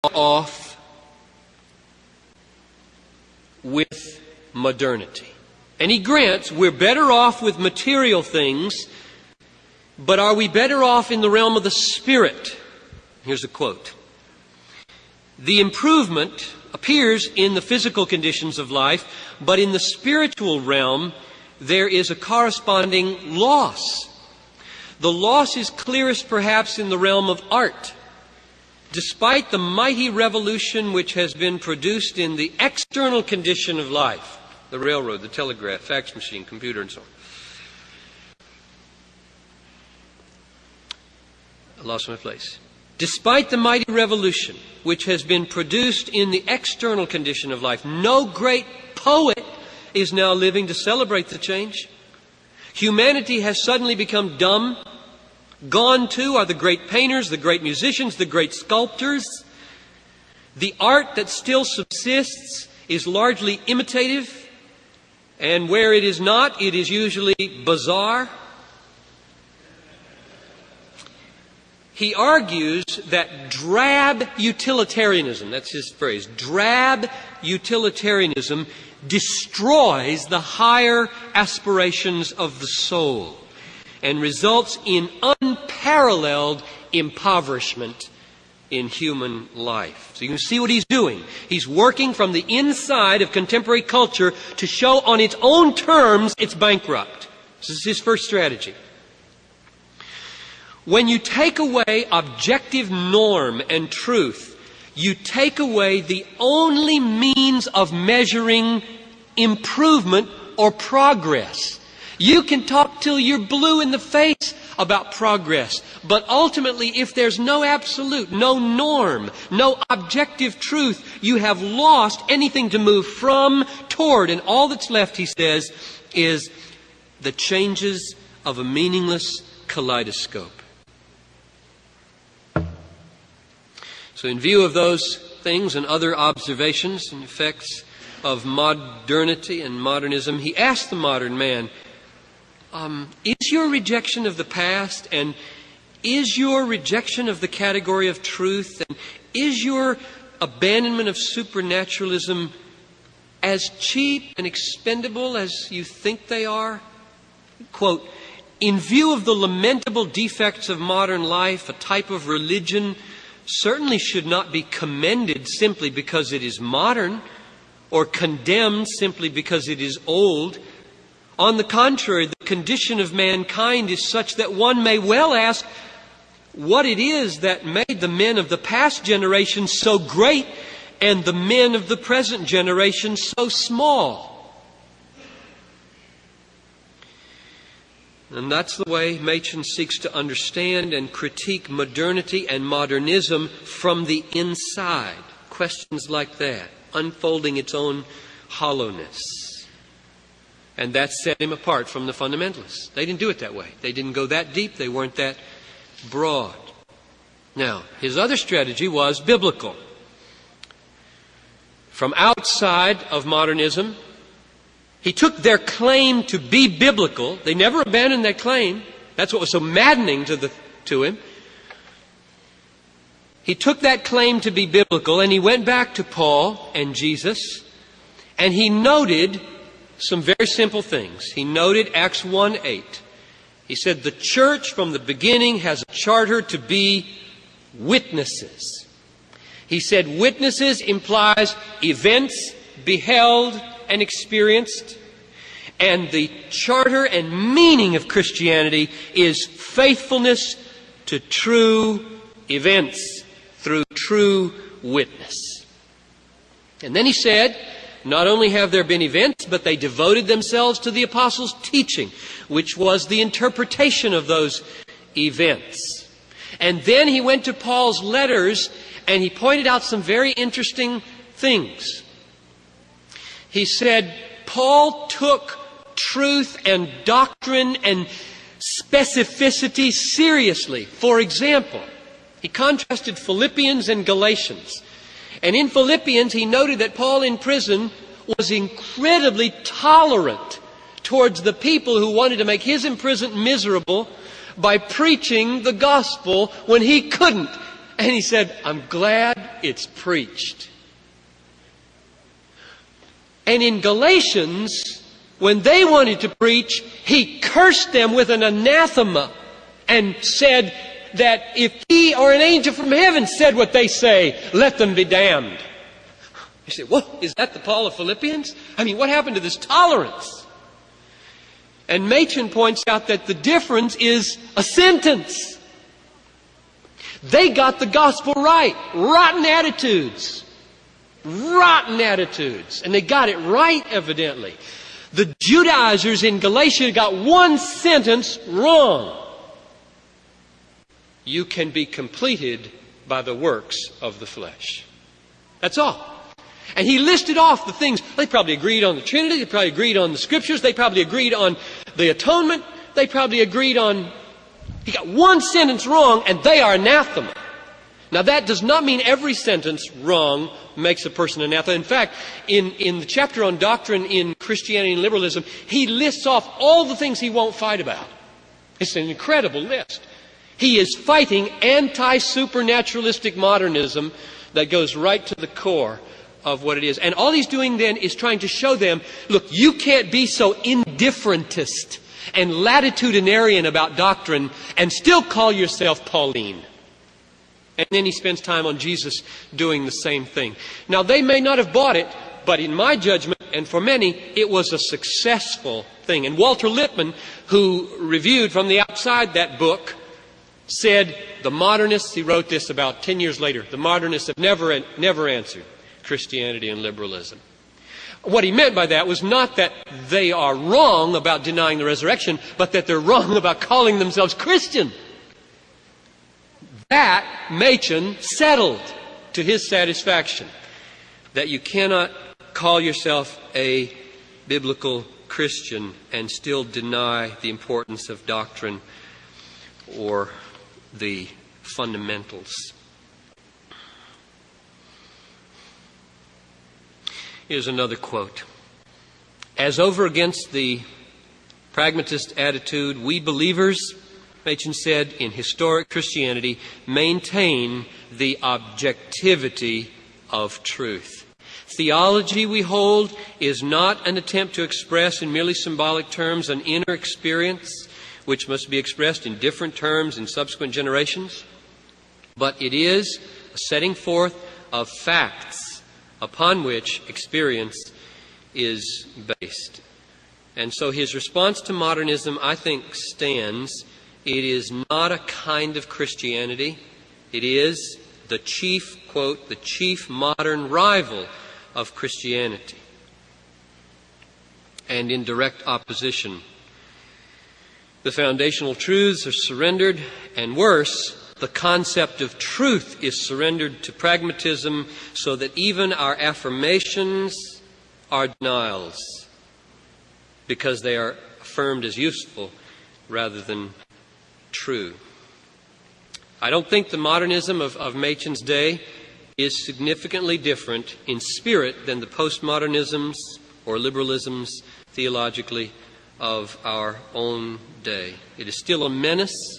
off with modernity. And he grants we're better off with material things, but are we better off in the realm of the Spirit? Here's a quote. The improvement appears in the physical conditions of life, but in the spiritual realm, there is a corresponding loss. The loss is clearest perhaps in the realm of art. Despite the mighty revolution which has been produced in the external condition of life, the railroad, the telegraph, fax machine, computer, and so on. I lost my place. Despite the mighty revolution which has been produced in the external condition of life, no great poet is now living to celebrate the change. Humanity has suddenly become dumb. Gone too are the great painters, the great musicians, the great sculptors. The art that still subsists is largely imitative, and where it is not, it is usually bizarre. He argues that drab utilitarianism, that's his phrase, drab utilitarianism destroys the higher aspirations of the soul and results in unparalleled impoverishment in human life. So you can see what he's doing. He's working from the inside of contemporary culture to show on its own terms it's bankrupt. This is his first strategy. When you take away objective norm and truth, you take away the only means of measuring improvement or progress. You can talk till you're blue in the face about progress, but ultimately if there's no absolute, no norm, no objective truth, you have lost anything to move from, toward, and all that's left, he says, is the changes of a meaningless kaleidoscope. So in view of those things and other observations and effects of modernity and modernism, he asked the modern man, is your rejection of the past and is your rejection of the category of truth and is your abandonment of supernaturalism as cheap and expendable as you think they are? Quote, in view of the lamentable defects of modern life, a type of religion certainly should not be commended simply because it is modern or condemned simply because it is old. On the contrary, the condition of mankind is such that one may well ask what it is that made the men of the past generation so great and the men of the present generation so small. And that's the way Machen seeks to understand and critique modernity and modernism from the inside. Questions like that, unfolding its own hollowness. And that set him apart from the fundamentalists. They didn't do it that way. They didn't go that deep. They weren't that broad. Now, his other strategy was biblical. From outside of modernism, he took their claim to be biblical. They never abandoned that claim. That's what was so maddening to him. He took that claim to be biblical and he went back to Paul and Jesus and he noted some very simple things. He noted Acts 1:8. He said the church from the beginning has a charter to be witnesses. He said witnesses implies events beheld and experienced, and the charter and meaning of Christianity is faithfulness to true events through true witness. And then he said, not only have there been events, but they devoted themselves to the apostles' teaching, which was the interpretation of those events. And then he went to Paul's letters and he pointed out some very interesting things. He said, Paul took truth and doctrine and specificity seriously. For example, he contrasted Philippians and Galatians. And in Philippians, he noted that Paul in prison was incredibly tolerant towards the people who wanted to make his imprisonment miserable by preaching the gospel when he couldn't. And he said, I'm glad it's preached. And in Galatians, when they wanted to preach, he cursed them with an anathema and said that if he or an angel from heaven said what they say, let them be damned. You say, well, is that the Paul of Philippians? I mean, what happened to this tolerance? And Machen points out that the difference is a sentence. They got the gospel right. Rotten attitudes. Rotten attitudes. And they got it right, evidently. The Judaizers in Galatia got one sentence wrong. You can be completed by the works of the flesh. That's all. And he listed off the things. They probably agreed on the Trinity. They probably agreed on the Scriptures. They probably agreed on the atonement. They probably agreed on... He got one sentence wrong, and they are anathema. Now, that does not mean every sentence wrong makes a person anathema. In fact, in the chapter on doctrine in Christianity and liberalism, he lists off all the things he won't fight about. It's an incredible list. He is fighting anti-supernaturalistic modernism that goes right to the core of what it is. And all he's doing then is trying to show them, look, you can't be so indifferentist and latitudinarian about doctrine and still call yourself Pauline. And then he spends time on Jesus doing the same thing. Now, they may not have bought it, but in my judgment, and for many, it was a successful thing. And Walter Lippmann, who reviewed from the outside that book, said, the modernists, he wrote this about 10 years later, the modernists have never answered Christianity and liberalism. What he meant by that was not that they are wrong about denying the resurrection, but that they're wrong about calling themselves Christian. That Machen settled to his satisfaction, that you cannot call yourself a biblical Christian and still deny the importance of doctrine or the fundamentals. Here's another quote. As over against the pragmatist attitude, we believers, Machen said, in historic Christianity, maintain the objectivity of truth. Theology, we hold, is not an attempt to express in merely symbolic terms an inner experience which must be expressed in different terms in subsequent generations, but it is a setting forth of facts upon which experience is based. And so his response to modernism, I think, stands. It is not a kind of Christianity. It is the chief, quote, the chief modern rival of Christianity, and in direct opposition. The foundational truths are surrendered, and worse, the concept of truth is surrendered to pragmatism, so that even our affirmations are denials, because they are affirmed as useful rather than true. I don't think the modernism of Machen's day is significantly different in spirit than the postmodernisms or liberalisms theologically of our own day. It is still a menace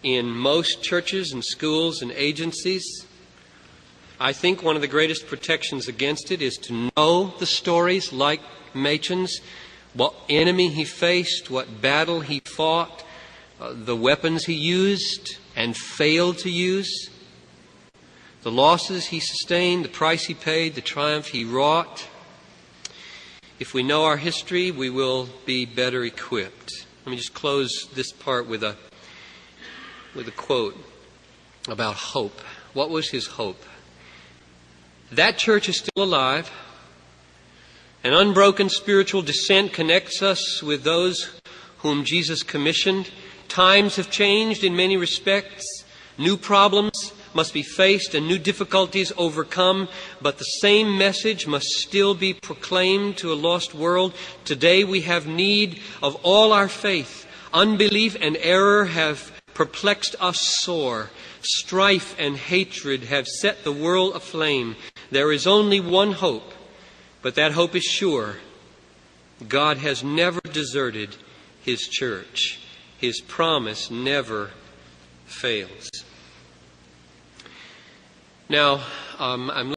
in most churches and schools and agencies. I think one of the greatest protections against it is to know the stories like Machen's, what enemy he faced, what battle he fought, the weapons he used and failed to use, the losses he sustained, the price he paid, the triumph he wrought. If we know our history, we will be better equipped. Let me just close this part with a quote about hope. What was his hope? That church is still alive. An unbroken spiritual descent connects us with those whom Jesus commissioned. Times have changed in many respects. New problems must be faced and new difficulties overcome, but the same message must still be proclaimed to a lost world. Today we have need of all our faith. Unbelief and error have perplexed us sore. Strife and hatred have set the world aflame. There is only one hope, but that hope is sure. God has never deserted His church. His promise never fails. Now, I'm